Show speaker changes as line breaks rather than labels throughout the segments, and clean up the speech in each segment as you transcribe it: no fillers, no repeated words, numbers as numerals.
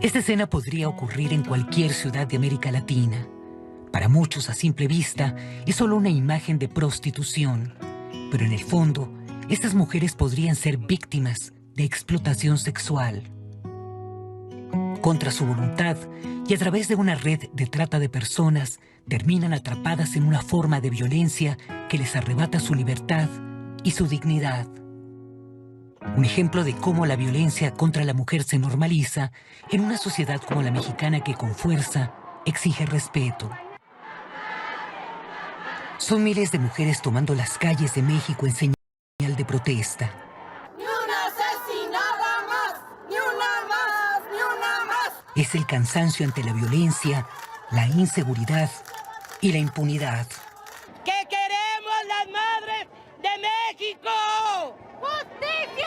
Esta escena podría ocurrir en cualquier ciudad de América Latina. Para muchos, a simple vista, es solo una imagen de prostitución. Pero en el fondo, estas mujeres podrían ser víctimas de explotación sexual. Contra su voluntad y a través de una red de trata de personas, terminan atrapadas en una forma de violencia que les arrebata su libertad y su dignidad. Un ejemplo de cómo la violencia contra la mujer se normaliza en una sociedad como la mexicana que con fuerza exige respeto. Son miles de mujeres tomando las calles de México en señal de protesta.
¡Ni una asesinada más! ¡Ni una más! ¡Ni una más!
Es el cansancio ante la violencia, la inseguridad y la impunidad.
¿Qué queremos las madres de México? ¡Justicia!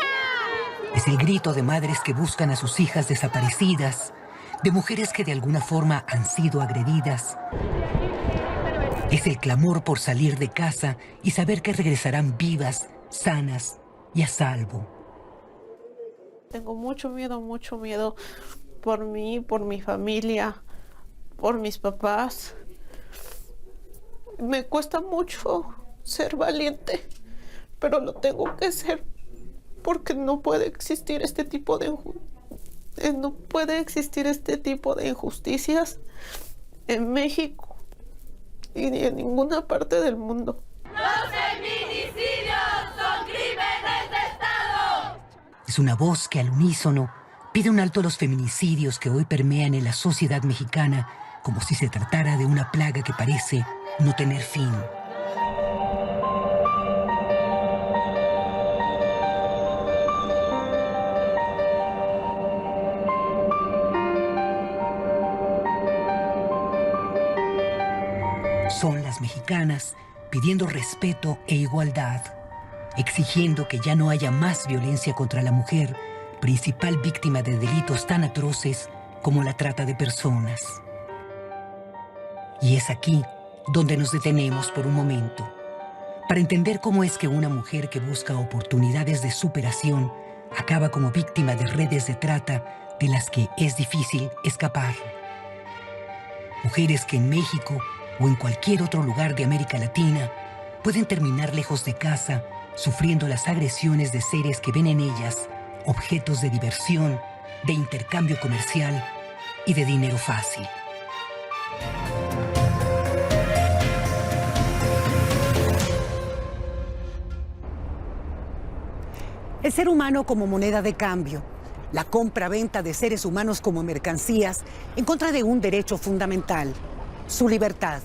Es el grito de madres que buscan a sus hijas desaparecidas, de mujeres que de alguna forma han sido agredidas. Es el clamor por salir de casa y saber que regresarán vivas, sanas y a salvo.
Tengo mucho miedo por mí, por mi familia, por mis papás. Me cuesta mucho ser valiente, pero lo tengo que ser porque no puede existir este tipo de injusticias en México y en ninguna parte del mundo.
¡Los feminicidios son crímenes de Estado!
Es una voz que al unísono pide un alto a los feminicidios que hoy permean en la sociedad mexicana, como si se tratara de una plaga que parece no tener fin. Son las mexicanas pidiendo respeto e igualdad, exigiendo que ya no haya más violencia contra la mujer, principal víctima de delitos tan atroces como la trata de personas. Y es aquí donde nos detenemos por un momento, para entender cómo es que una mujer que busca oportunidades de superación acaba como víctima de redes de trata de las que es difícil escapar. Mujeres que en México o en cualquier otro lugar de América Latina pueden terminar lejos de casa, sufriendo las agresiones de seres que ven en ellas objetos de diversión, de intercambio comercial y de dinero fácil.
El ser humano como moneda de cambio, la compra-venta de seres humanos como mercancías en contra de un derecho fundamental, su libertad.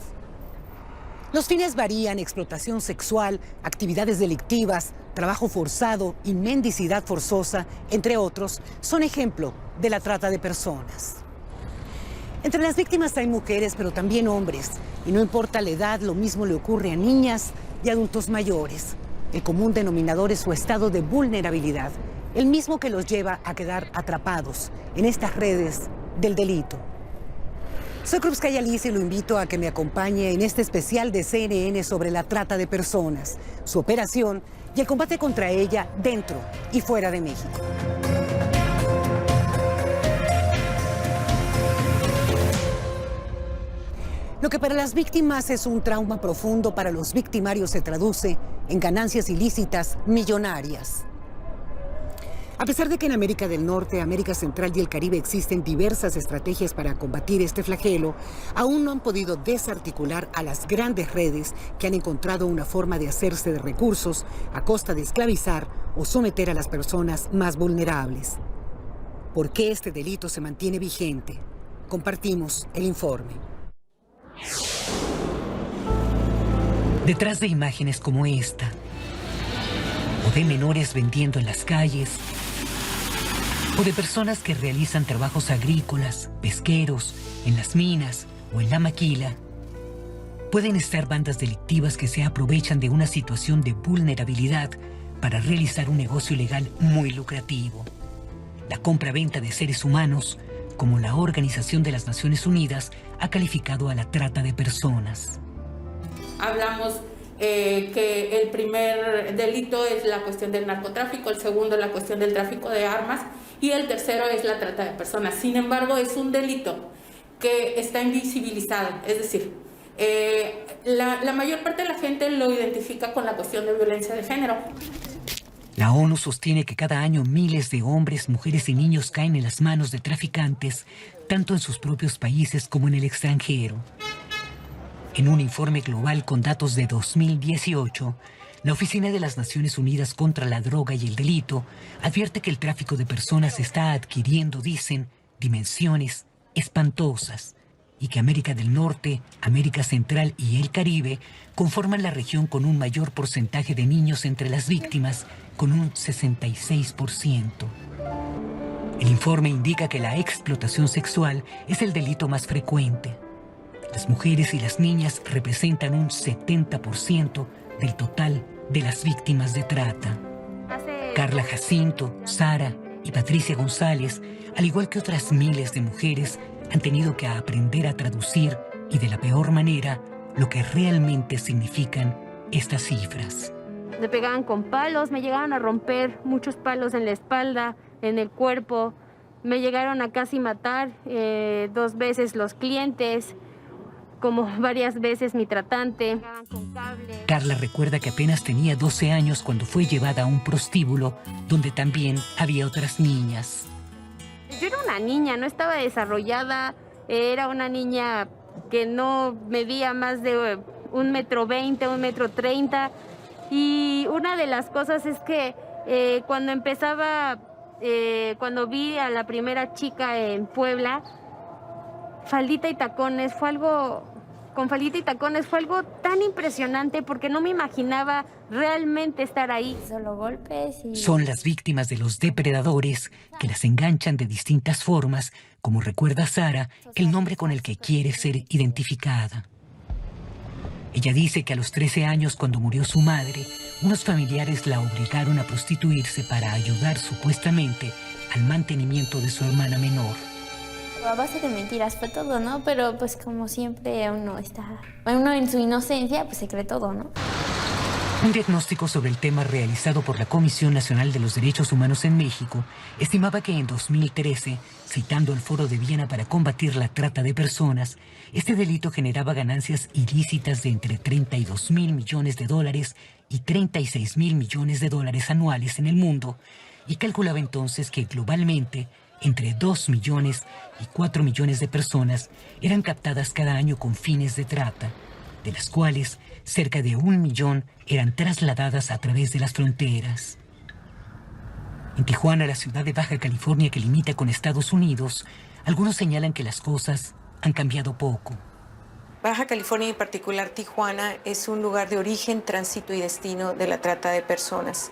Los fines varían: explotación sexual, actividades delictivas, trabajo forzado y mendicidad forzosa, entre otros, son ejemplo de la trata de personas. Entre las víctimas hay mujeres, pero también hombres, y no importa la edad, lo mismo le ocurre a niñas y adultos mayores. El común denominador es su estado de vulnerabilidad, el mismo que los lleva a quedar atrapados en estas redes del delito. Soy Krupskaya Liz y lo invito a que me acompañe en este especial de CNN sobre la trata de personas, su operación y el combate contra ella dentro y fuera de México. Lo que para las víctimas es un trauma profundo, para los victimarios se traduce en ganancias ilícitas millonarias. A pesar de que en América del Norte, América Central y el Caribe existen diversas estrategias para combatir este flagelo, aún no han podido desarticular a las grandes redes que han encontrado una forma de hacerse de recursos a costa de esclavizar o someter a las personas más vulnerables. ¿Por qué este delito se mantiene vigente? Compartimos el informe.
Detrás de imágenes como esta, o de menores vendiendo en las calles, o de personas que realizan trabajos agrícolas, pesqueros, en las minas o en la maquila, pueden estar bandas delictivas que se aprovechan de una situación de vulnerabilidad para realizar un negocio ilegal muy lucrativo. La compra-venta de seres humanos, como la Organización de las Naciones Unidas ha calificado a la trata de personas.
Hablamos que el primer delito es la cuestión del narcotráfico, el segundo la cuestión del tráfico de armas y el tercero es la trata de personas. Sin embargo, es un delito que está invisibilizado, es decir, la mayor parte de la gente lo identifica con la cuestión de violencia de género.
La ONU sostiene que cada año miles de hombres, mujeres y niños caen en las manos de traficantes, tanto en sus propios países como en el extranjero. En un informe global con datos de 2018, la Oficina de las Naciones Unidas contra la Droga y el Delito advierte que el tráfico de personas está adquiriendo, dicen, dimensiones espantosas, y que América del Norte, América Central y el Caribe conforman la región con un mayor porcentaje de niños entre las víctimas, con un 66%. El informe indica que la explotación sexual es el delito más frecuente. Las mujeres y las niñas representan un 70% del total de las víctimas de trata. Carla Jacinto, Sara y Patricia González, al igual que otras miles de mujeres, han tenido que aprender a traducir, y de la peor manera, lo que realmente significan estas cifras.
Me pegaban con palos, me llegaron a romper muchos palos en la espalda, en el cuerpo. Me llegaron a casi matar 2 veces los clientes, como varias veces mi tratante.
Carla recuerda que apenas tenía 12 años cuando fue llevada a un prostíbulo donde también había otras niñas.
Yo era una niña, no estaba desarrollada, era una niña que no medía más de 1,20 metros, 1,30 metros. Y una de las cosas es que cuando vi a la primera chica en Puebla, faldita y tacones, con faldita y tacones fue algo tan impresionante porque no me imaginaba realmente estar ahí.
Solo golpes y...
Son las víctimas de los depredadores que las enganchan de distintas formas, como recuerda Sara, el nombre con el que quiere ser identificada. Ella dice que a los 13 años, cuando murió su madre, unos familiares la obligaron a prostituirse para ayudar supuestamente al mantenimiento de su hermana menor.
A base de mentiras fue todo, ¿no? Pero pues como siempre uno en su inocencia pues se cree todo, ¿no?
Un diagnóstico sobre el tema realizado por la Comisión Nacional de los Derechos Humanos en México estimaba que en 2013, citando el Foro de Viena para combatir la trata de personas, este delito generaba ganancias ilícitas de entre 32,000 millones de dólares y 36,000 millones de dólares anuales en el mundo, y calculaba entonces que globalmente entre 2 millones y 4 millones de personas eran captadas cada año con fines de trata, de las cuales cerca de 1 millón eran trasladadas a través de las fronteras. En Tijuana, la ciudad de Baja California que limita con Estados Unidos, algunos señalan que las cosas han cambiado poco.
Baja California, en particular Tijuana, es un lugar de origen, tránsito y destino de la trata de personas.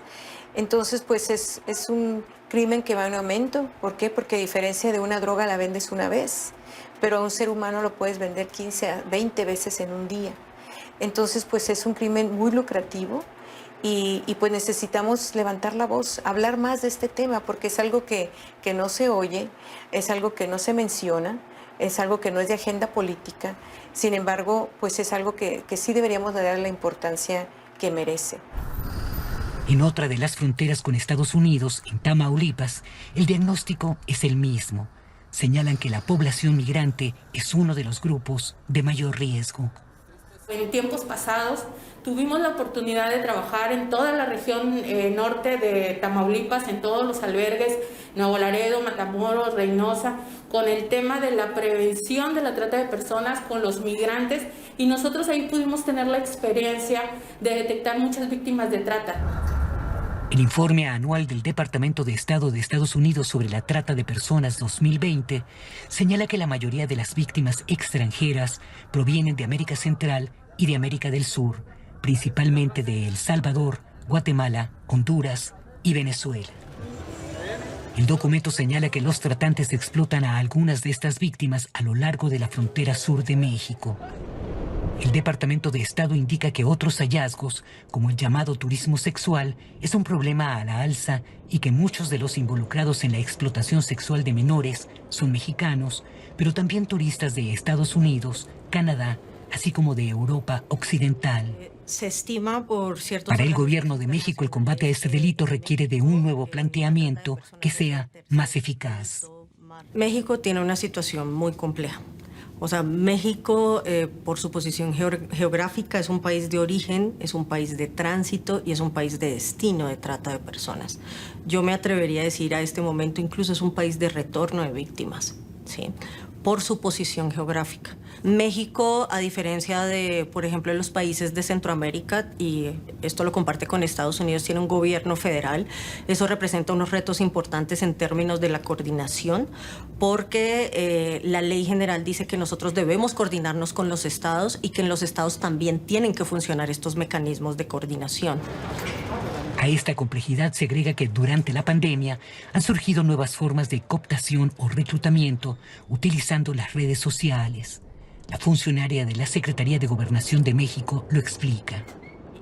Entonces, pues es un crimen que va en aumento. ¿Por qué? Porque a diferencia de una droga la vendes una vez, pero a un ser humano lo puedes vender 15 a 20 veces en un día. Entonces, pues es un crimen muy lucrativo y pues necesitamos levantar la voz, hablar más de este tema, porque es algo que no se oye, es algo que no se menciona, es algo que no es de agenda política. Sin embargo, pues es algo que sí deberíamos de dar la importancia que merece.
En otra de las fronteras con Estados Unidos, en Tamaulipas, el diagnóstico es el mismo. Señalan que la población migrante es uno de los grupos de mayor riesgo.
En tiempos pasados tuvimos la oportunidad de trabajar en toda la región norte de Tamaulipas, en todos los albergues, Nuevo Laredo, Matamoros, Reynosa, con el tema de la prevención de la trata de personas con los migrantes, y nosotros ahí pudimos tener la experiencia de detectar muchas víctimas de trata.
El informe anual del Departamento de Estado de Estados Unidos sobre la trata de personas 2020 señala que la mayoría de las víctimas extranjeras provienen de América Central y de América del Sur, principalmente de El Salvador, Guatemala, Honduras y Venezuela. El documento señala que los tratantes explotan a algunas de estas víctimas a lo largo de la frontera sur de México. El Departamento de Estado indica que otros hallazgos, como el llamado turismo sexual, es un problema a la alza y que muchos de los involucrados en la explotación sexual de menores son mexicanos, pero también turistas de Estados Unidos, Canadá, así como de Europa Occidental.
Se estima por ciertos...
Para el gobierno de México, el combate a este delito requiere de un nuevo planteamiento que sea más eficaz.
México tiene una situación muy compleja. O sea, México, por su posición geográfica, es un país de origen, es un país de tránsito y es un país de destino de trata de personas. Yo me atrevería a decir a este momento, incluso es un país de retorno de víctimas, ¿sí? Por su posición geográfica. México, a diferencia de, por ejemplo, los países de Centroamérica, y esto lo comparte con Estados Unidos, tiene un gobierno federal. Eso representa unos retos importantes en términos de la coordinación, porque la ley general dice que nosotros debemos coordinarnos con los estados y que en los estados también tienen que funcionar estos mecanismos de coordinación.
A esta complejidad se agrega que durante la pandemia han surgido nuevas formas de cooptación o reclutamiento utilizando las redes sociales. La funcionaria de la Secretaría de Gobernación de México lo explica.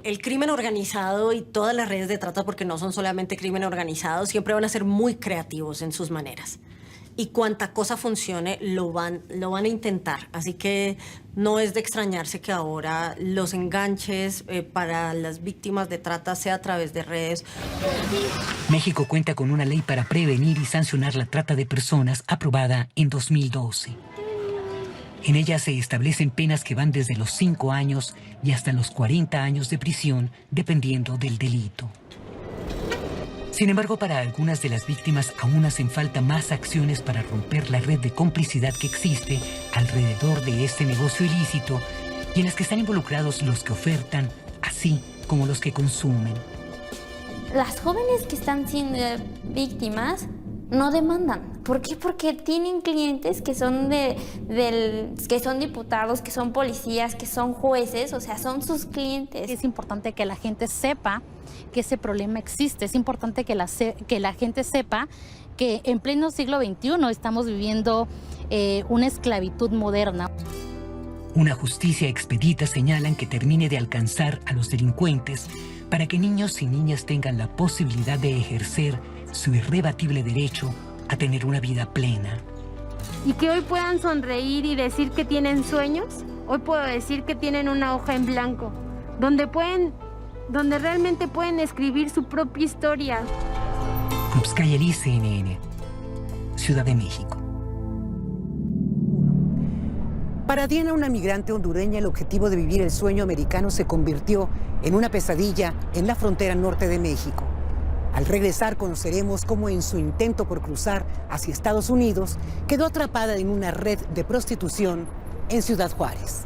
El crimen organizado y todas las redes de trata, porque no son solamente crimen organizado, siempre van a ser muy creativos en sus maneras. Y cuanta cosa funcione, lo van a intentar. Así que no es de extrañarse que ahora los enganches para las víctimas de trata sea a través de redes.
México cuenta con una ley para prevenir y sancionar la trata de personas aprobada en 2012. En ella se establecen penas que van desde los 5 años y hasta los 40 años de prisión, dependiendo del delito. Sin embargo, para algunas de las víctimas aún hacen falta más acciones para romper la red de complicidad que existe alrededor de este negocio ilícito y en las que están involucrados los que ofertan, así como los que consumen.
Las jóvenes que están siendo víctimas no demandan. ¿Por qué? Porque tienen clientes que son que son diputados, que son policías, que son jueces, o sea, son sus clientes.
Es importante que la gente sepa que ese problema existe. Es importante que la gente sepa que en pleno siglo XXI estamos viviendo una esclavitud moderna.
Una justicia expedita señalan que termine de alcanzar a los delincuentes para que niños y niñas tengan la posibilidad de ejercer su irrebatible derecho a tener una vida plena.
Y que hoy puedan sonreír y decir que tienen sueños. Hoy puedo decir que tienen una hoja en blanco, donde realmente pueden escribir su propia historia.
Klubskaya, CNN, Ciudad de México.
Para Diana, una migrante hondureña, el objetivo de vivir el sueño americano se convirtió en una pesadilla en la frontera norte de México. Al regresar conoceremos cómo en su intento por cruzar hacia Estados Unidos quedó atrapada en una red de prostitución en Ciudad Juárez.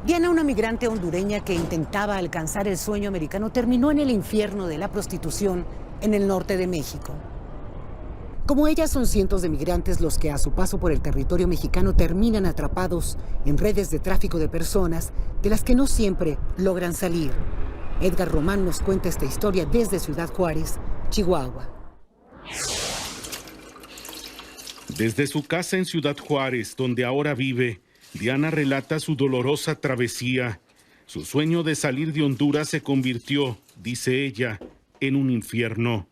Diana, una migrante hondureña que intentaba alcanzar el sueño americano, terminó en el infierno de la prostitución en el norte de México. Como ella, son cientos de migrantes los que a su paso por el territorio mexicano terminan atrapados en redes de tráfico de personas de las que no siempre logran salir. Edgar Román nos cuenta esta historia desde Ciudad Juárez, Chihuahua.
Desde su casa en Ciudad Juárez, donde ahora vive, Diana relata su dolorosa travesía. Su sueño de salir de Honduras se convirtió, dice ella, en un infierno.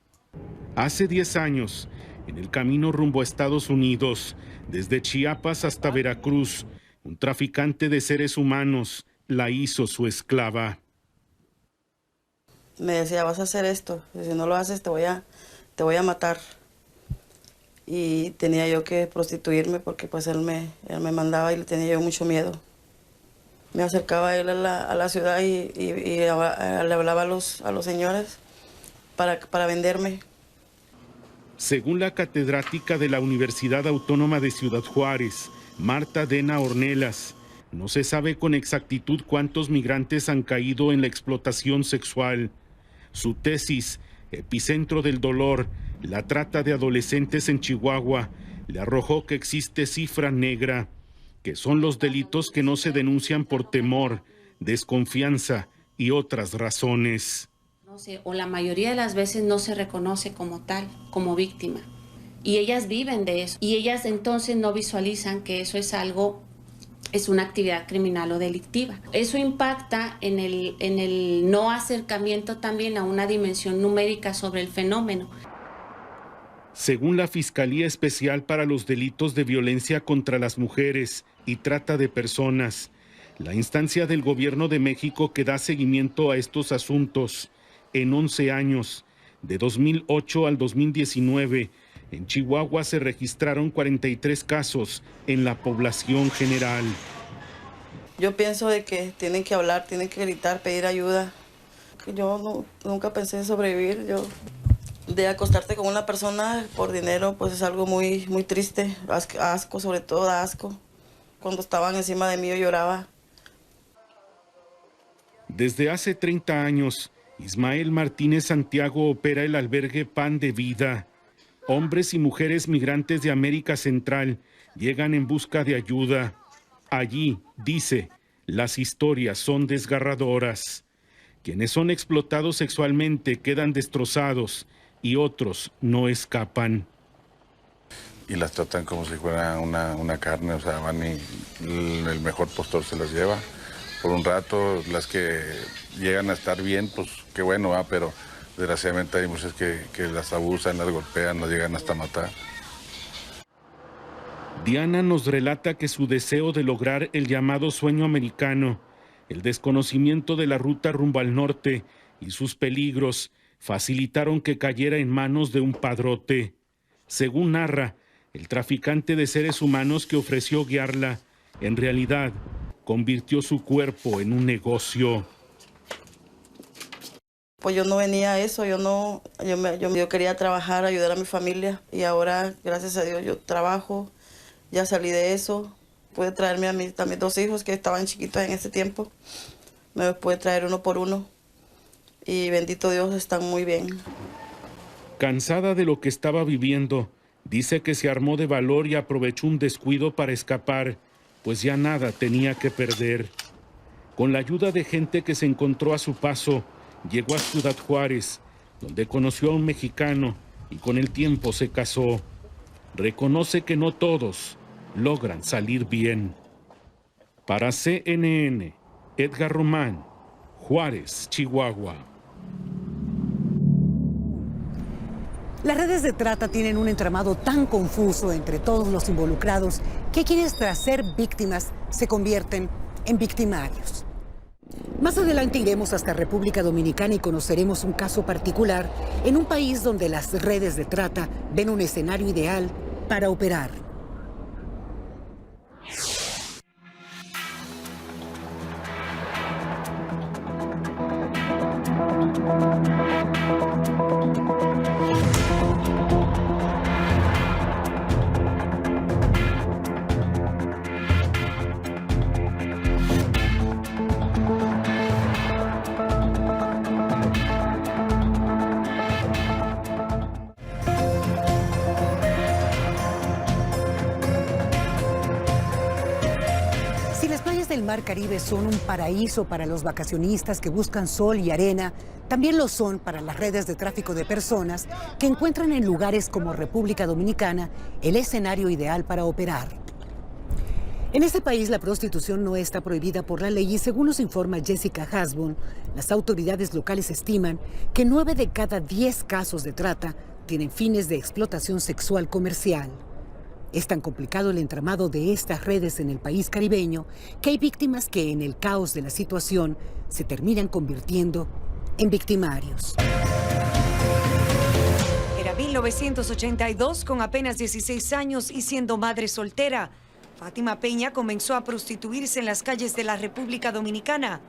Hace 10 años, en el camino rumbo a Estados Unidos, desde Chiapas hasta Veracruz, un traficante de seres humanos la hizo su esclava.
Me decía, vas a hacer esto, si no lo haces te voy a matar. Y tenía yo que prostituirme porque pues él me mandaba y le tenía yo mucho miedo. Me acercaba a él a la ciudad y le hablaba a los señores para venderme.
Según la catedrática de la Universidad Autónoma de Ciudad Juárez, Marta Dena Ornelas, no se sabe con exactitud cuántos migrantes han caído en la explotación sexual. Su tesis, Epicentro del Dolor, la trata de adolescentes en Chihuahua le arrojó que existe cifra negra, que son los delitos que no se denuncian por temor, desconfianza y otras razones.
No sé, o la mayoría de las veces no se reconoce como tal, como víctima. Y ellas viven de eso. Y ellas entonces no visualizan que eso es algo, es una actividad criminal o delictiva. Eso impacta en el no acercamiento también a una dimensión numérica sobre el fenómeno.
Según la Fiscalía Especial para los Delitos de Violencia contra las Mujeres y Trata de Personas, la instancia del Gobierno de México que da seguimiento a estos asuntos, en 11 años, de 2008 al 2019, en Chihuahua se registraron 43 casos en la población general.
Yo pienso de que tienen que hablar, tienen que gritar, pedir ayuda. Yo nunca pensé en sobrevivir. De acostarte con una persona por dinero, pues es algo muy, muy triste. Asco, sobre todo da asco. Cuando estaban encima de mí yo lloraba.
Desde hace 30 años, Ismael Martínez Santiago opera el albergue Pan de Vida. Hombres y mujeres migrantes de América Central llegan en busca de ayuda. Allí, dice, las historias son desgarradoras. Quienes son explotados sexualmente quedan destrozados y otros no escapan.
Y las tratan como si fuera una carne, o sea, van y el mejor postor se las lleva. Por un rato, las que llegan a estar bien, pues qué bueno, pero desgraciadamente hay muchas que las abusan, las golpean, las llegan hasta matar.
Diana nos relata que su deseo de lograr el llamado sueño americano, el desconocimiento de la ruta rumbo al norte y sus peligros facilitaron que cayera en manos de un padrote. Según narra, el traficante de seres humanos que ofreció guiarla, en realidad, convirtió su cuerpo en un negocio.
Pues yo no venía a eso, yo quería trabajar, ayudar a mi familia y ahora, gracias a Dios, yo trabajo, ya salí de eso. Pude traerme a mis 2 hijos que estaban chiquitos en ese tiempo, me pude traer uno por uno y bendito Dios, están muy bien.
Cansada de lo que estaba viviendo, dice que se armó de valor y aprovechó un descuido para escapar, pues ya nada tenía que perder. Con la ayuda de gente que se encontró a su paso, llegó a Ciudad Juárez, donde conoció a un mexicano y con el tiempo se casó. Reconoce que no todos logran salir bien. Para CNN, Edgar Román, Juárez, Chihuahua.
Las redes de trata tienen un entramado tan confuso entre todos los involucrados que quienes tras ser víctimas se convierten en victimarios. Más adelante iremos hasta República Dominicana y conoceremos un caso particular en un país donde las redes de trata ven un escenario ideal para operar. El Mar Caribe son un paraíso para los vacacionistas que buscan sol y arena, también lo son para las redes de tráfico de personas que encuentran en lugares como República Dominicana el escenario ideal para operar. En este país la prostitución no está prohibida por la ley y según nos informa Jessica Hasbun, las autoridades locales estiman que 9 de cada 10 casos de trata tienen fines de explotación sexual comercial. Es tan complicado el entramado de estas redes en el país caribeño que hay víctimas que en el caos de la situación se terminan convirtiendo en victimarios.
Era 1982, con apenas 16 años y siendo madre soltera. Fátima Peña comenzó a prostituirse en las calles de la República Dominicana.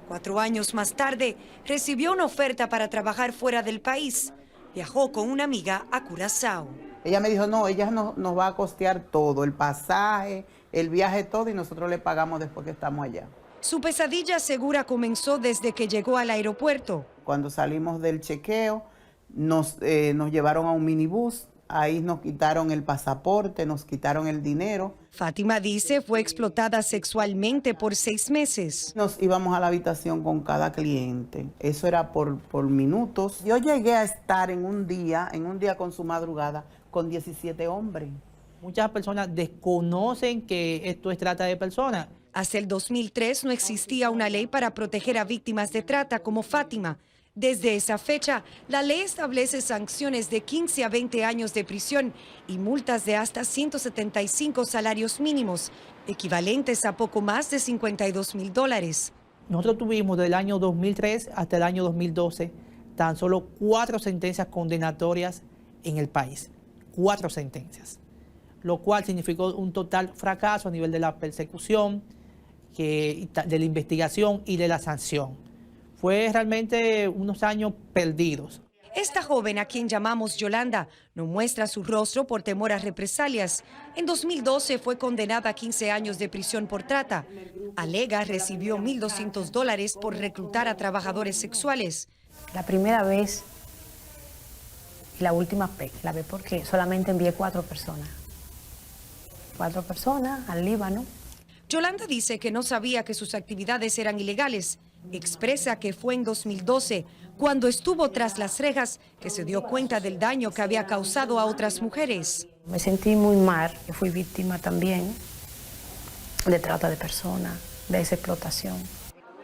4 años más tarde, recibió una oferta para trabajar fuera del país. Viajó con una amiga a Curazao.
Ella me dijo, no, ella nos va a costear todo, el pasaje, el viaje, todo, y nosotros le pagamos después que estamos allá.
Su pesadilla segura comenzó desde que llegó al aeropuerto.
Cuando salimos del chequeo, nos llevaron a un minibús, ahí nos quitaron el pasaporte, nos quitaron el dinero.
Fátima dice fue explotada sexualmente por 6 meses.
Nos íbamos a la habitación con cada cliente, eso era por minutos. Yo llegué a estar en un día con su madrugada, con 17 hombres.
Muchas personas desconocen que esto es trata de personas.
Hasta el 2003 no existía una ley para proteger a víctimas de trata como Fátima. Desde esa fecha, la ley establece sanciones de 15 a 20 años de prisión y multas de hasta 175 salarios mínimos, equivalentes a poco más de $52,000.
Nosotros tuvimos del año 2003 hasta el año 2012 tan solo 4 sentencias condenatorias en el país. 4 sentencias, lo cual significó un total fracaso a nivel de la persecución, de la investigación y de la sanción. Fue realmente unos años perdidos.
Esta joven, a quien llamamos Yolanda, no muestra su rostro por temor a represalias. En 2012 fue condenada a 15 años de prisión por trata. Alega recibió $1,200 por reclutar a trabajadores sexuales.
La primera vez y la última vez la ve porque solamente envié 4 personas. 4 personas al Líbano.
Yolanda dice que no sabía que sus actividades eran ilegales. Expresa que fue en 2012, cuando estuvo tras las rejas, que se dio cuenta del daño que había causado a otras mujeres.
Me sentí muy mal, que fui víctima también de trata de personas, de esa explotación.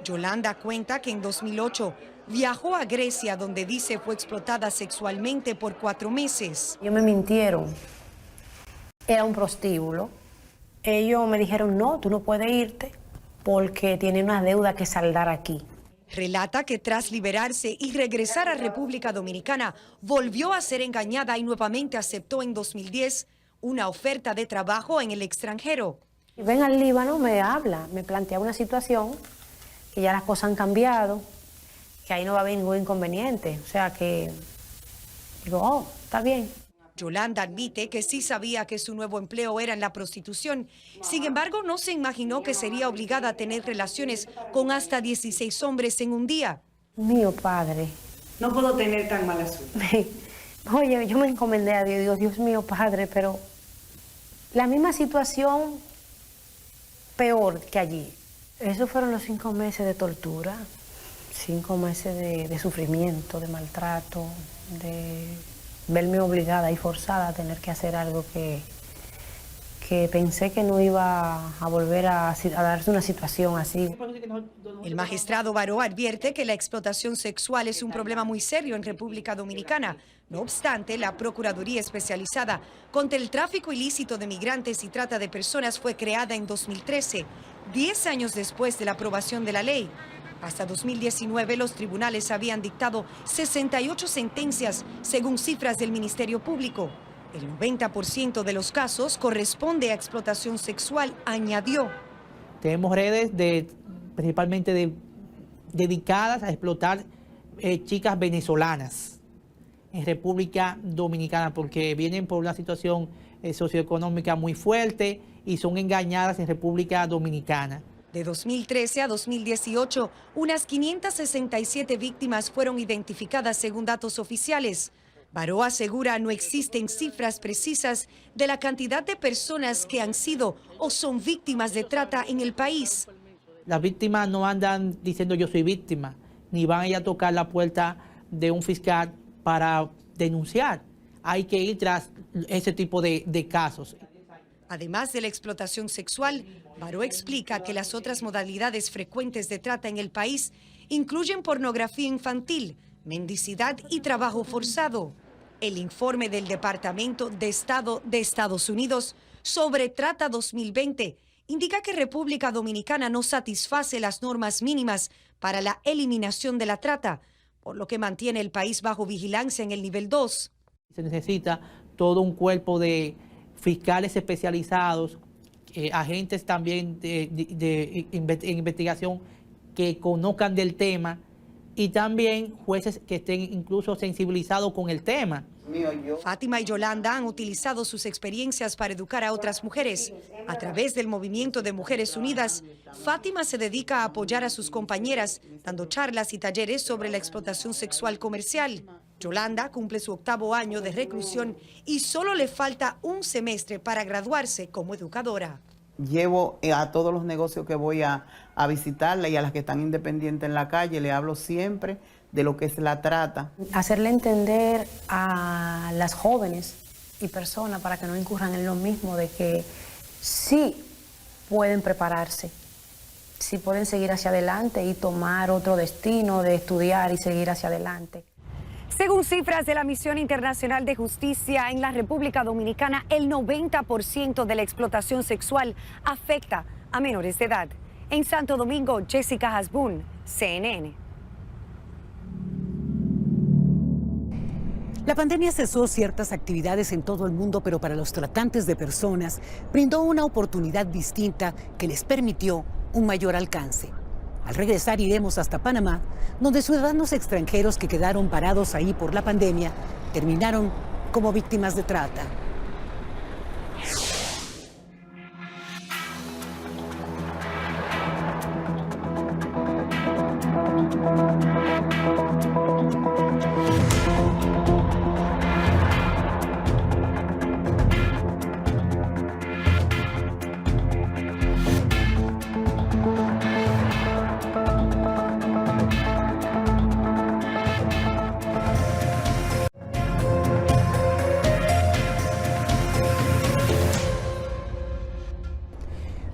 Yolanda cuenta que en 2008 viajó a Grecia, donde dice fue explotada sexualmente por 4 meses.
Ellos me mintieron, era un prostíbulo. Ellos me dijeron, no, tú no puedes irte porque tiene una deuda que saldar aquí.
Relata que tras liberarse y regresar a República Dominicana, volvió a ser engañada y nuevamente aceptó en 2010 una oferta de trabajo en el extranjero.
Ven al Líbano, me habla, me plantea una situación, que ya las cosas han cambiado, que ahí no va a haber ningún inconveniente. O sea que digo, oh, está bien.
Yolanda admite que sí sabía que su nuevo empleo era en la prostitución. Sin embargo, no se imaginó que sería obligada a tener relaciones con hasta 16 hombres en un día.
Mío padre.
No puedo tener tan mala suerte.
Oye, yo me encomendé a Dios, digo, Dios mío padre, pero la misma situación peor que allí. Esos fueron los 5 meses de tortura, 5 meses de sufrimiento, de maltrato, de verme obligada y forzada a tener que hacer algo que pensé que no iba a volver a darse una situación así.
El magistrado Baró advierte que la explotación sexual es un problema muy serio en República Dominicana. No obstante, la Procuraduría Especializada contra el Tráfico Ilícito de Migrantes y Trata de Personas fue creada en 2013, 10 años después de la aprobación de la ley. Hasta 2019, los tribunales habían dictado 68 sentencias, según cifras del Ministerio Público. El 90% de los casos corresponde a explotación sexual, añadió.
Tenemos redes principalmente dedicadas a explotar chicas venezolanas en República Dominicana, porque vienen por una situación socioeconómica muy fuerte y son engañadas en República Dominicana.
De 2013 a 2018, unas 567 víctimas fueron identificadas según datos oficiales. Baró asegura no existen cifras precisas de la cantidad de personas que han sido o son víctimas de trata en el país.
Las víctimas no andan diciendo yo soy víctima, ni van a ir a tocar la puerta de un fiscal para denunciar. Hay que ir tras ese tipo de casos.
Además de la explotación sexual, Baró explica que las otras modalidades frecuentes de trata en el país incluyen pornografía infantil, mendicidad y trabajo forzado. El informe del Departamento de Estado de Estados Unidos sobre Trata 2020 indica que República Dominicana no satisface las normas mínimas para la eliminación de la trata, por lo que mantiene el país bajo vigilancia en el nivel 2.
Se necesita todo un cuerpo de fiscales especializados, agentes también de investigación que conozcan del tema y también jueces que estén incluso sensibilizados con el tema.
Fátima y Yolanda han utilizado sus experiencias para educar a otras mujeres. A través del Movimiento de Mujeres Unidas, Fátima se dedica a apoyar a sus compañeras, dando charlas y talleres sobre la explotación sexual comercial. Yolanda cumple su 8º año de reclusión y solo le falta un semestre para graduarse como educadora.
Llevo a todos los negocios que voy a visitarla y a las que están independientes en la calle, le hablo siempre de lo que es la trata.
Hacerle entender a las jóvenes y personas para que no incurran en lo mismo, de que sí pueden prepararse, sí pueden seguir hacia adelante y tomar otro destino de estudiar y seguir hacia adelante.
Según cifras de la Misión Internacional de Justicia en la República Dominicana, el 90% de la explotación sexual afecta a menores de edad. En Santo Domingo, Jessica Hasbun, CNN.
La pandemia cesó ciertas actividades en todo el mundo, pero para los tratantes de personas brindó una oportunidad distinta que les permitió un mayor alcance. Al regresar iremos hasta Panamá, donde ciudadanos extranjeros que quedaron parados ahí por la pandemia terminaron como víctimas de trata.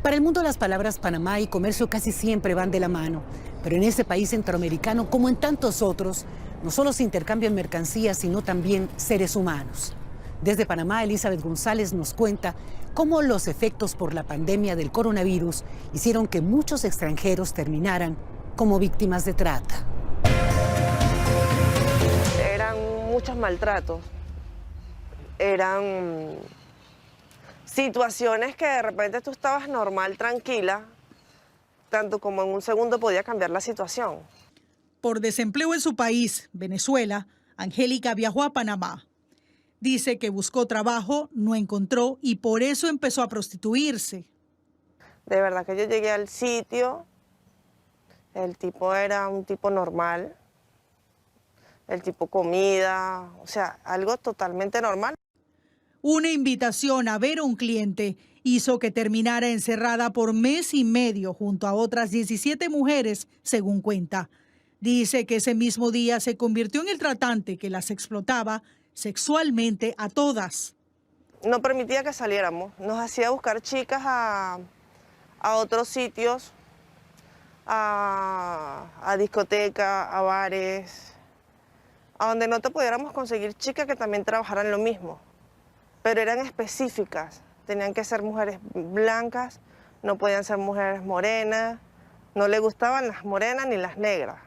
Para el mundo las palabras Panamá y comercio casi siempre van de la mano, pero en este país centroamericano, como en tantos otros, no solo se intercambian mercancías, sino también seres humanos. Desde Panamá, Elizabeth González nos cuenta cómo los efectos por la pandemia del coronavirus hicieron que muchos extranjeros terminaran como víctimas de trata.
Eran muchos maltratos, eran situaciones que de repente tú estabas normal, tranquila, tanto como en un segundo podía cambiar la situación.
Por desempleo en su país, Venezuela, Angélica viajó a Panamá. Dice que buscó trabajo, no encontró y por eso empezó a prostituirse.
De verdad que yo llegué al sitio, el tipo era un tipo normal, el tipo comida, o sea, algo totalmente normal.
Una invitación a ver a un cliente hizo que terminara encerrada por mes y medio junto a otras 17 mujeres, según cuenta. Dice que ese mismo día se convirtió en el tratante que las explotaba sexualmente a todas.
No permitía que saliéramos, nos hacía buscar chicas a otros sitios, a discotecas, a bares, a donde no te pudiéramos conseguir chicas que también trabajaran lo mismo. Pero eran específicas, tenían que ser mujeres blancas, no podían ser mujeres morenas, no le gustaban las morenas ni las negras.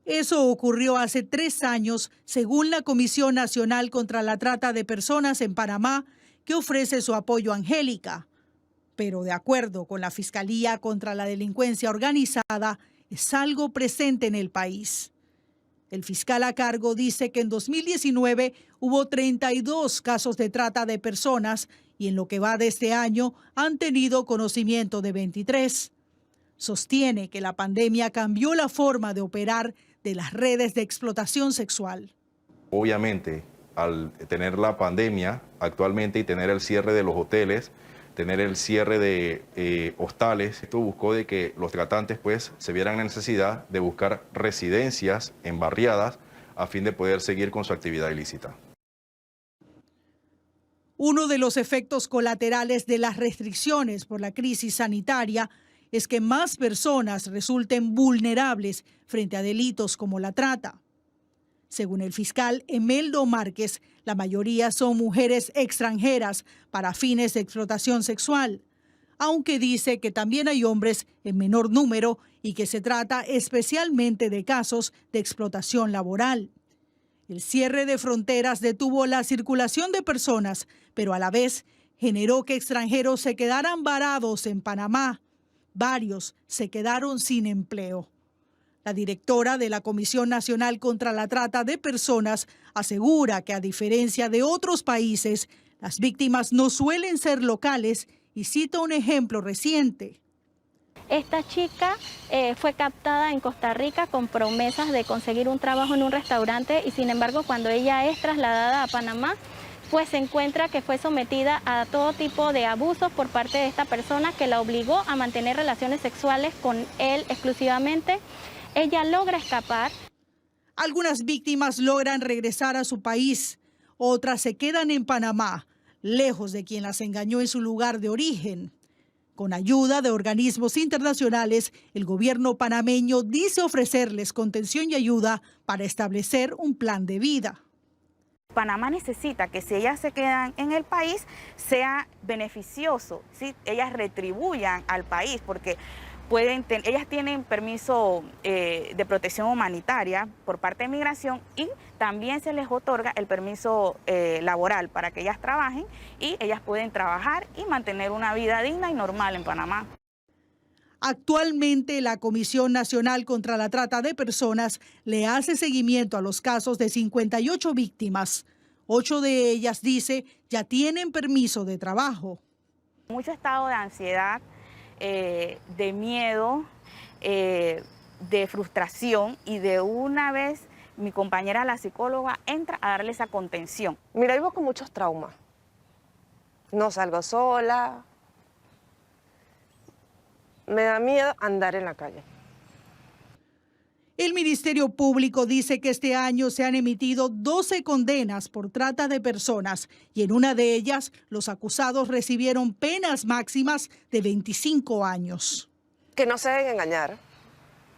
Eso ocurrió hace 3 años, según la Comisión Nacional contra la Trata de Personas en Panamá, que ofrece su apoyo a Angélica. Pero de acuerdo con la Fiscalía contra la Delincuencia Organizada, es algo presente en el país. El fiscal a cargo dice que en 2019 hubo 32 casos de trata de personas y en lo que va de este año han tenido conocimiento de 23. Sostiene que la pandemia cambió la forma de operar de las redes de explotación sexual.
Obviamente, al tener la pandemia actualmente y tener el cierre de los hoteles, tener el cierre de hostales, esto buscó de que los tratantes pues se vieran la necesidad de buscar residencias en barriadas a fin de poder seguir con su actividad ilícita.
Uno de los efectos colaterales de las restricciones por la crisis sanitaria es que más personas resulten vulnerables frente a delitos como la trata. Según el fiscal Emeldo Márquez, la mayoría son mujeres extranjeras para fines de explotación sexual, aunque dice que también hay hombres en menor número y que se trata especialmente de casos de explotación laboral. El cierre de fronteras detuvo la circulación de personas, pero a la vez generó que extranjeros se quedaran varados en Panamá. Varios se quedaron sin empleo. La directora de la Comisión Nacional contra la Trata de Personas asegura que a diferencia de otros países, las víctimas no suelen ser locales y cita un ejemplo reciente.
Esta chica fue captada en Costa Rica con promesas de conseguir un trabajo en un restaurante y sin embargo cuando ella es trasladada a Panamá, pues se encuentra que fue sometida a todo tipo de abusos por parte de esta persona que la obligó a mantener relaciones sexuales con él exclusivamente. Ella logra escapar.
Algunas víctimas logran regresar a su país, otras se quedan en Panamá, lejos de quien las engañó en su lugar de origen. Con ayuda de organismos internacionales, el gobierno panameño dice ofrecerles contención y ayuda para establecer un plan de vida.
Panamá necesita que si ellas se quedan en el país sea beneficioso, ¿sí? Ellas retribuyan al país porque ellas tienen permiso de protección humanitaria por parte de Migración y también se les otorga el permiso laboral para que ellas trabajen y ellas pueden trabajar y mantener una vida digna y normal en Panamá.
Actualmente la Comisión Nacional contra la Trata de Personas le hace seguimiento a los casos de 58 víctimas. 8 de ellas, dice, ya tienen permiso de trabajo.
Mucho estado de ansiedad, de miedo, de frustración y de una vez mi compañera la psicóloga entra a darle esa contención.
Mira, vivo con muchos traumas. No salgo sola. Me da miedo andar en la calle.
El Ministerio Público dice que este año se han emitido 12 condenas por trata de personas y en una de ellas los acusados recibieron penas máximas de 25 años.
Que no se deben engañar,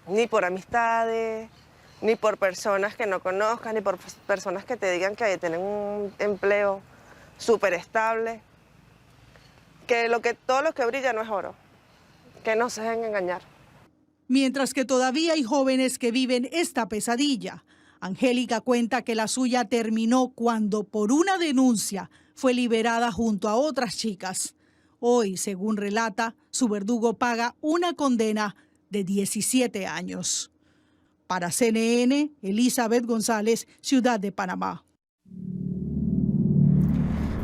ni por amistades, ni por personas que no conozcan, ni por personas que te digan que tienen un empleo súper estable. Que todo lo que brilla no es oro. Que no se dejen engañar.
Mientras que todavía hay jóvenes que viven esta pesadilla. Angélica cuenta que la suya terminó cuando por una denuncia fue liberada junto a otras chicas. Hoy, según relata, su verdugo paga una condena de 17 años. Para CNN, Elizabeth González, Ciudad de Panamá.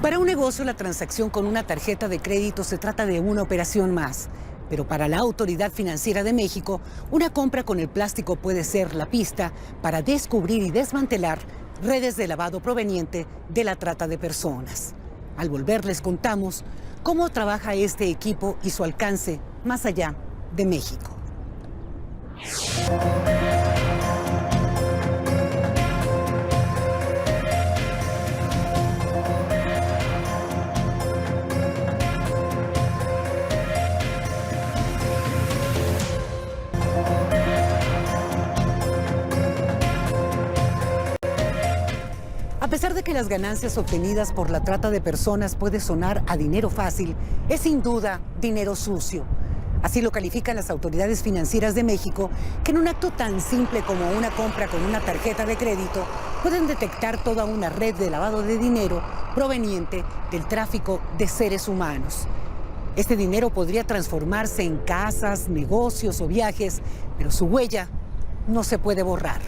Para un negocio, la transacción con una tarjeta de crédito se trata de una operación más. Pero para la Autoridad Financiera de México, una compra con el plástico puede ser la pista para descubrir y desmantelar redes de lavado proveniente de la trata de personas. Al volver les contamos cómo trabaja este equipo y su alcance más allá de México. A pesar de que las ganancias obtenidas por la trata de personas puede sonar a dinero fácil, es sin duda dinero sucio. Así lo califican las autoridades financieras de México, que en un acto tan simple como una compra con una tarjeta de crédito, pueden detectar toda una red de lavado de dinero proveniente del tráfico de seres humanos. Este dinero podría transformarse en casas, negocios o viajes, pero su huella no se puede borrar.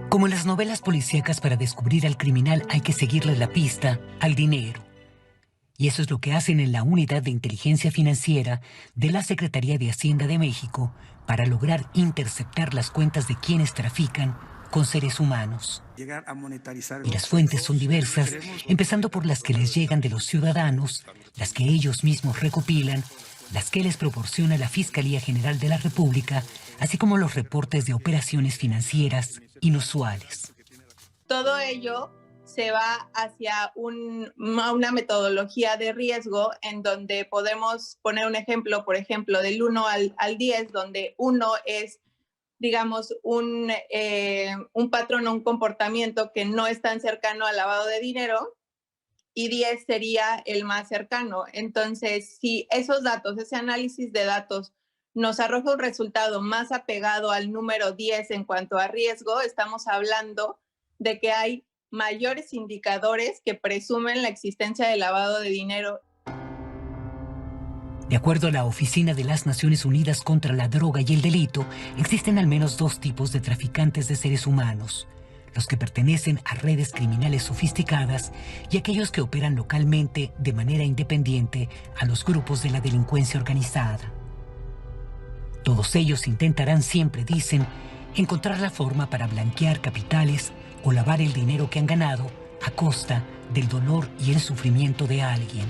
Como en las novelas policíacas, para descubrir al criminal hay que seguirle la pista al dinero. Y eso es lo que hacen en la Unidad de Inteligencia Financiera de la Secretaría de Hacienda de México para lograr interceptar las cuentas de quienes trafican con seres humanos. Y las fuentes son diversas, empezando por las que les llegan de los ciudadanos, las que ellos mismos recopilan, las que les proporciona la Fiscalía General de la República, así como los reportes de operaciones financieras inusuales.
Todo ello se va hacia una metodología de riesgo en donde podemos poner un ejemplo, por ejemplo, del 1 al 10, donde 1 es, digamos, un patrón o un comportamiento que no es tan cercano al lavado de dinero, y 10 sería el más cercano. Entonces, si esos datos, ese análisis de datos nos arroja un resultado más apegado al número 10 en cuanto a riesgo, estamos hablando de que hay mayores indicadores que presumen la existencia de lavado de dinero.
De acuerdo a la Oficina de las Naciones Unidas contra la Droga y el Delito, existen al menos 2 tipos de traficantes de seres humanos: los que pertenecen a redes criminales sofisticadas y aquellos que operan localmente de manera independiente a los grupos de la delincuencia organizada. Todos ellos intentarán siempre, dicen, encontrar la forma para blanquear capitales o lavar el dinero que han ganado a costa del dolor y el sufrimiento de alguien.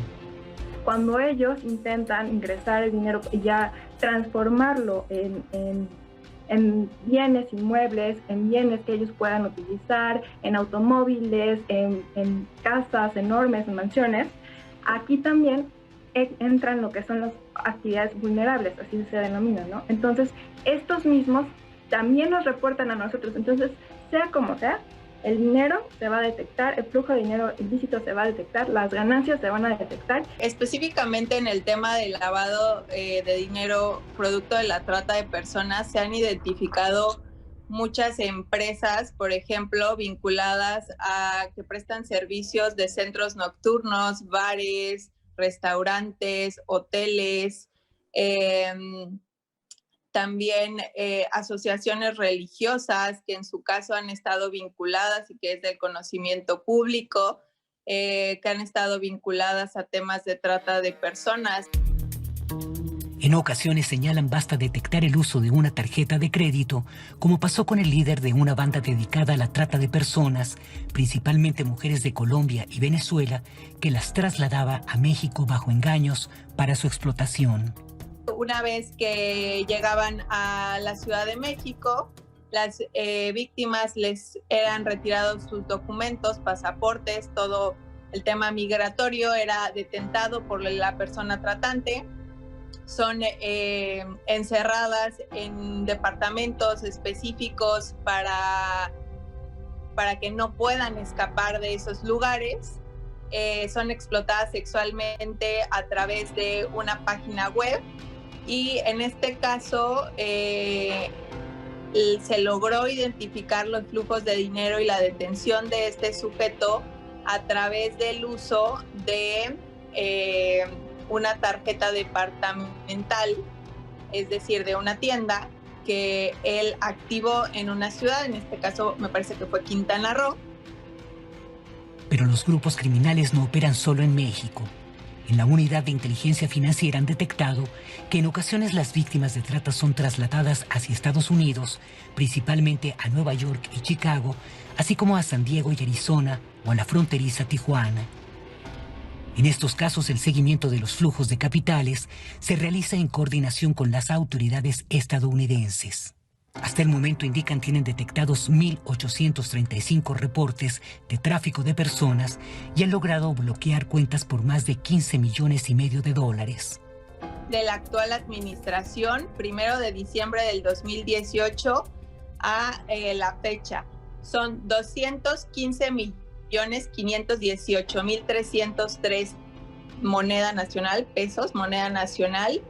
Cuando ellos intentan ingresar el dinero y ya transformarlo en bienes inmuebles, en bienes que ellos puedan utilizar, en automóviles, en casas enormes, en mansiones, aquí también entran lo que son las actividades vulnerables, así se denominan, ¿no? Entonces, estos mismos también nos reportan a nosotros. Entonces, sea como sea, el dinero se va a detectar, el flujo de dinero ilícito se va a detectar, las ganancias se van a detectar.
Específicamente en el tema del lavado de dinero producto de la trata de personas, se han identificado muchas empresas, por ejemplo, vinculadas a que prestan servicios de centros nocturnos, bares, restaurantes, hoteles, también asociaciones religiosas que en su caso han estado vinculadas y que es del conocimiento público, que han estado vinculadas a temas de trata de personas.
En ocasiones señalan basta detectar el uso de una tarjeta de crédito, como pasó con el líder de una banda dedicada a la trata de personas, principalmente mujeres de Colombia y Venezuela, que las trasladaba a México bajo engaños para su explotación.
Una vez que llegaban a la Ciudad de México, las víctimas les eran retirados sus documentos, pasaportes, todo el tema migratorio era detentado por la persona tratante. Son encerradas en departamentos específicos para que no puedan escapar de esos lugares. Son explotadas sexualmente a través de una página web. Y en este caso se logró identificar los flujos de dinero y la detención de este sujeto a través del uso de una tarjeta departamental, es decir, de una tienda que él activó en una ciudad, en este caso me parece que fue Quintana Roo.
Pero los grupos criminales no operan solo en México. En la unidad de inteligencia financiera han detectado que en ocasiones las víctimas de trata son trasladadas hacia Estados Unidos, principalmente a Nueva York y Chicago, así como a San Diego y Arizona o a la fronteriza Tijuana. En estos casos, el seguimiento de los flujos de capitales se realiza en coordinación con las autoridades estadounidenses. Hasta el momento, indican, tienen detectados 1.835 reportes de tráfico de personas y han logrado bloquear cuentas por más de $15,5 millones de dólares.
De la actual administración, 1 de diciembre del 2018 a la fecha, son 215,518,303 moneda nacional, pesos, moneda nacional,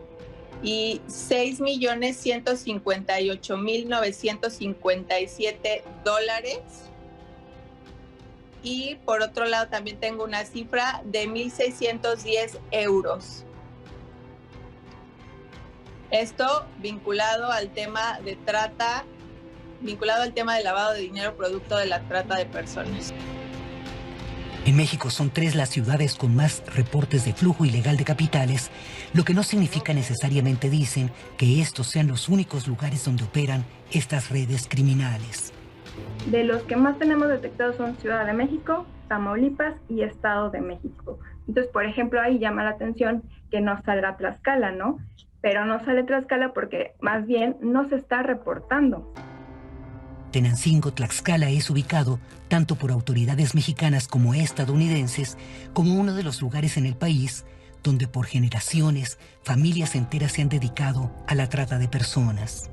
y 6,158,957 dólares. Y por otro lado también tengo una cifra de 1.610 euros. Esto vinculado al tema de trata, vinculado al tema de lavado de dinero producto de la trata de personas.
En México son 3 las ciudades con más reportes de flujo ilegal de capitales, lo que no significa necesariamente, dicen, que estos sean los únicos lugares donde operan estas redes criminales.
De los que más tenemos detectados son Ciudad de México, Tamaulipas y Estado de México. Entonces, por ejemplo, ahí llama la atención que no salga Tlaxcala, ¿no? Pero no sale Tlaxcala porque más bien no se está reportando.
Tenancingo, Tlaxcala, es ubicado tanto por autoridades mexicanas como estadounidenses como uno de los lugares en el país donde por generaciones familias enteras se han dedicado a la trata de personas.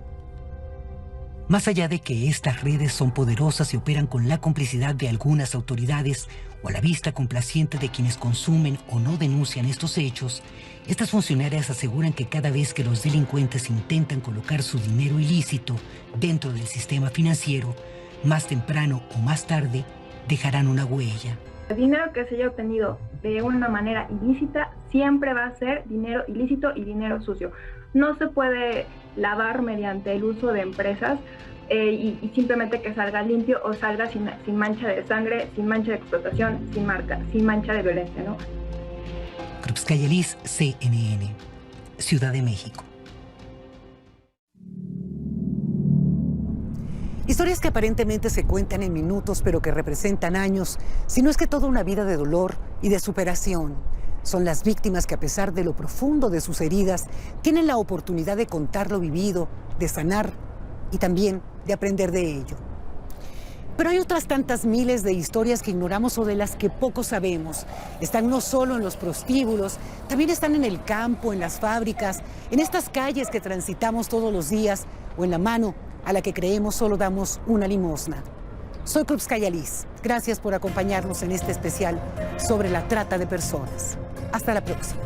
Más allá de que estas redes son poderosas y operan con la complicidad de algunas autoridades o a la vista complaciente de quienes consumen o no denuncian estos hechos, estas funcionarias aseguran que cada vez que los delincuentes intentan colocar su dinero ilícito dentro del sistema financiero, más temprano o más tarde dejarán una huella.
El dinero que se haya obtenido de una manera ilícita siempre va a ser dinero ilícito y dinero sucio. No se puede lavar mediante el uso de empresas y simplemente que salga limpio o salga sin mancha de sangre, sin mancha de explotación, sin mancha de violencia, ¿no?
Krupskaya Liz, CNN, Ciudad de México.
Historias que aparentemente se cuentan en minutos, pero que representan años, si no es que toda una vida de dolor y de superación. Son las víctimas que, a pesar de lo profundo de sus heridas, tienen la oportunidad de contar lo vivido, de sanar y también de aprender de ello. Pero hay otras tantas miles de historias que ignoramos o de las que poco sabemos. Están no solo en los prostíbulos, también están en el campo, en las fábricas, en estas calles que transitamos todos los días o en la mano a la que creemos solo damos una limosna. Soy Krupskaya Liz. Gracias por acompañarnos en este especial sobre la trata de personas. Hasta la próxima.